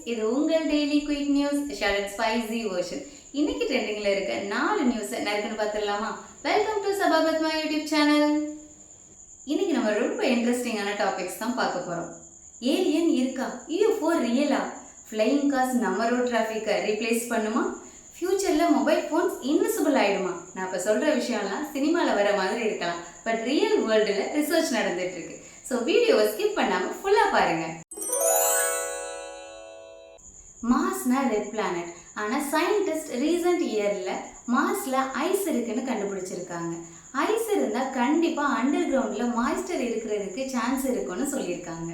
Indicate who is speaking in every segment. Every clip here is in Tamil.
Speaker 1: இது உங்கள் daily quick news short spicy version. இன்னைக்கு ட்ரெண்டிங்ல இருக்க 4 நியூஸ் நறுக்குன்னு பார்த்துடலாமா? Welcome to Sabapadma YouTube channel. இன்னைக்கு நம்ம ரொம்ப இன்ட்ரெஸ்டிங்கான டாபிக்ஸ் தான் பார்க்க போறோம். ஏலியன் இருக்கா? UFO ரியலா? ஃப்ளையிங் கார்ஸ் நம்ம ரோட் டிராஃபிக்கை ரீப்ளேஸ் பண்ணுமா? ஃபியூச்சர்ல மொபைல் ஃபோன்ஸ் இன்விசிபிள் ஆயிடுமா? நான் இப்போ சொல்ற விஷயம்லாம் சினிமாவில் வர மாதிரி இருக்கலாம், பட் ரியல் வேர்ல்டில் ரிசர்ச் நடந்துட்டு இருக்கு. ஸோ வீடியோவை ஸ்கிப் பண்ணாமல் ஃபுல்லாக பாருங்க. மார்ஸ்னா ரெட் பிளானட். ஆனால் சயின்டிஸ்ட் ரீசன்ட் இயரில் மார்ஸில் ஐஸ் இருக்குன்னு கண்டுபிடிச்சிருக்காங்க. ஐஸ் இருந்தால் கண்டிப்பாக அண்டர் கிரவுண்டில் மாய்ஸ்டர் இருக்கிறதுக்கு சான்ஸ் இருக்குன்னு சொல்லியிருக்காங்க.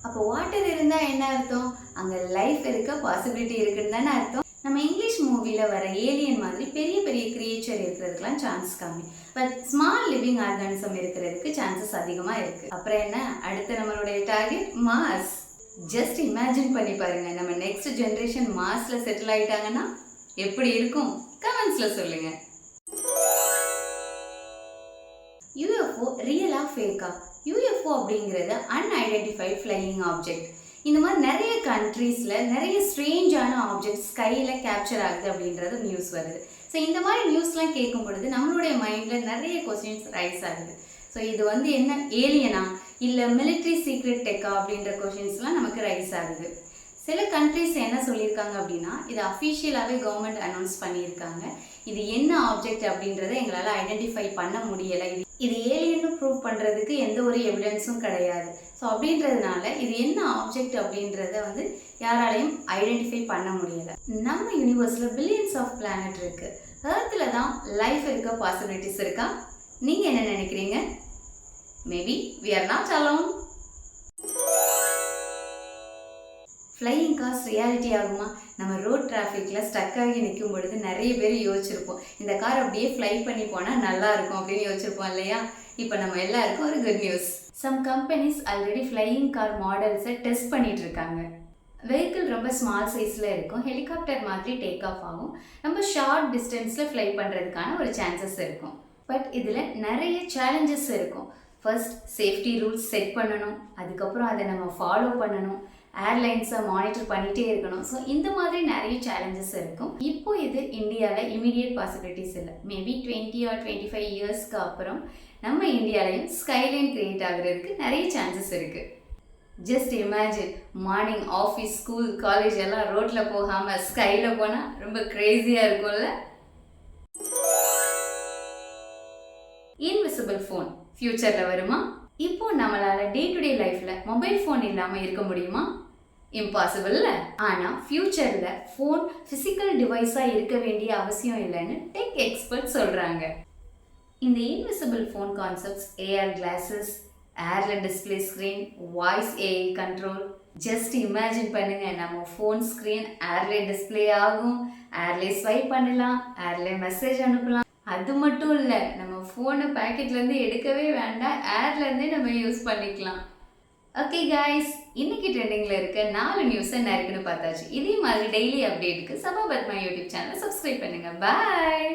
Speaker 1: அப்போ வாட்டர் இருந்தால் என்ன அர்த்தம்? அங்கே லைஃப் இருக்க பாசிபிலிட்டி இருக்குன்னு தானே அர்த்தம். நம்ம இங்கிலீஷ் மூவியில் வர ஏலியன் மாதிரி பெரிய பெரிய கிரியேச்சர் இருக்கிறதுக்கெலாம் சான்ஸ் கம்மி, பட் ஸ்மால் லிவிங் ஆர்கானிசம் இருக்கிறதுக்கு சான்சஸ் அதிகமாக இருக்குது. அப்புறம் என்ன, அடுத்து நம்மளுடைய டார்கெட் மார்ஸ். ஜஸ்ட் இமேஜின் பண்ணி பாருங்க, நம்ம நெக்ஸ்ட் ஜென்ரேஷன் மார்ஸ்ல செட்டில் ஆயிட்டாங்கன்னா எப்படி இருக்கும்? கமெண்ட்ஸ்ல சொல்லுங்க. UFO ரியலா ஃபேக்கா? UFO அப்படிங்கிறது அன்ஐடென்டிஃபைட் ஃப்ளையிங் ஆப்ஜெக்ட். இந்த மாதிரி நிறைய கண்ட்ரீஸ்ல நிறைய ஸ்ட்ரேஞ்சான ஆப்ஜெக்ட் ஸ்கைல கேப்சர் ஆகுது அப்படின்றது நியூஸ் வருது. ஸோ இந்த மாதிரி நியூஸ்லாம் கேட்கும் பொழுது நம்மளுடைய மைண்ட்ல நிறைய கொஸ்டின்ஸ் ரைஸ் ஆகுது. ஸோ இது என்ன ஏலியனா இல்லை மிலிட்ரி சீக்ரெட் டெக்கா அப்படின்ற கொஷின்ஸ்லாம் நமக்கு ரைஸ் ஆகுது. சில கண்ட்ரிஸ் என்ன சொல்லியிருக்காங்க அப்படின்னா, இது அஃபிஷியலாகவே கவர்மெண்ட் அனௌன்ஸ் பண்ணியிருக்காங்க. இது என்ன ஆப்ஜெக்ட் அப்படின்றத எங்களால் ஐடென்டிஃபை பண்ண முடியலை, இது ஏலியன்னு ப்ரூவ் பண்ணுறதுக்கு எந்த ஒரு எவிடன்ஸும் கிடையாது. ஸோ அப்படின்றதுனால இது என்ன ஆப்ஜெக்ட் அப்படின்றத யாராலையும் ஐடென்டிஃபை பண்ண முடியலை. நம்ம யூனிவர்ஸில் பில்லியன்ஸ் ஆஃப் பிளானட் இருக்குது. எர்த்தில் தான் லைஃப் இருக்க பாசிபிலிட்டிஸ் இருக்கா? நீங்கள் என்ன நினைக்கிறீங்க? Maybe we are not alone. Flying cars reality ஆகுமா? நம்ம ரோட் டிராஃபிக்கில் ஸ்டக் ஆகி நிற்கும் பொழுது நிறைய பேர் யோசிச்சிருப்போம், இந்த கார் அப்படியே ஃப்ளை பண்ணி போனால் நல்லா இருக்கும் அப்படின்னு யோசிச்சிருப்போம் இல்லையா? இப்போ நம்ம எல்லாருக்கும் ஒரு good news. Some companies already flying car மாடல்ஸை டெஸ்ட் பண்ணிட்டு இருக்காங்க. வெஹிக்கிள் ரொம்ப ஸ்மால் சைஸில் இருக்கும், ஹெலிகாப்டர் மாதிரி டேக் ஆஃப் ஆகும், நம்ம ஷார்ட் டிஸ்டன்ஸில் ஃப்ளை பண்ணுறதுக்கான ஒரு சான்சஸ் இருக்கும். பட் இதில் நிறைய சேலஞ்சஸ் இருக்கும். ஃபர்ஸ்ட் சேஃப்டி ரூல்ஸ் செட் பண்ணணும், அதுக்கப்புறம் அதை நம்ம ஃபாலோ பண்ணணும், ஏர்லைன்ஸை மானிட்டர் பண்ணிகிட்டே இருக்கணும். ஸோ இந்த மாதிரி நிறைய சேலஞ்சஸ் இருக்கும். இப்போ இது இந்தியாவில் இமீடியட் பாசிபிலிட்டிஸ் இல்லை. மேபி 20 or 25 இயர்ஸ்க்கு அப்புறம் நம்ம இந்தியாவிலையும் ஸ்கைலைன் கிரியேட் ஆகுறதுக்கு நிறைய சான்சஸ் இருக்குது. Just imagine, morning office, school, college எல்லாம் ரோட்டில் போகாமல் ஸ்கையில் போனால் ரொம்ப க்ரேஸியாக இருக்கும்ல. இன்விசிபிள் ஃபோன் ஃபியூச்சரில் வருமா? இப்போ நம்மளால டே டு டே லைஃப்ல மொபைல் ஃபோன் இல்லாமல் இருக்க முடியுமா? இம்பாசிபிள்ல. ஆனால் ஃபியூச்சரில் ஃபோன் ஃபிசிக்கல் டிவைஸாக இருக்க வேண்டிய அவசியம் இல்லைன்னு டெக் எக்ஸ்பர்ட் சொல்கிறாங்க. இந்த invisible phone concepts AR glasses, ஏர்ல display screen, voice AI control. Just imagine பண்ணுங்க, நம்ம ஃபோன் ஸ்க்ரீன் ஏர்லே டிஸ்பிளே ஆகும், ஏர்லே ஸ்வைப் பண்ணலாம், ஏர்லே மெசேஜ் அனுப்பலாம். அது மட்டும் இல்லை, நம்ம ஃபோனை பேக்கெட்லேருந்து எடுக்கவே வேண்டாம், ஏர்லேருந்தே நம்ம யூஸ் பண்ணிக்கலாம். ஓகே காய்ஸ், இன்னைக்கு ட்ரெண்டிங்கில் இருக்க 4 நியூஸை நறுக்குன்னு பார்த்தாச்சு. இதே மாதிரி டெய்லி அப்டேட்டுக்கு சபாபத்மா யூடியூப் சேனலை சப்ஸ்கிரைப் பண்ணுங்கள். பாய்.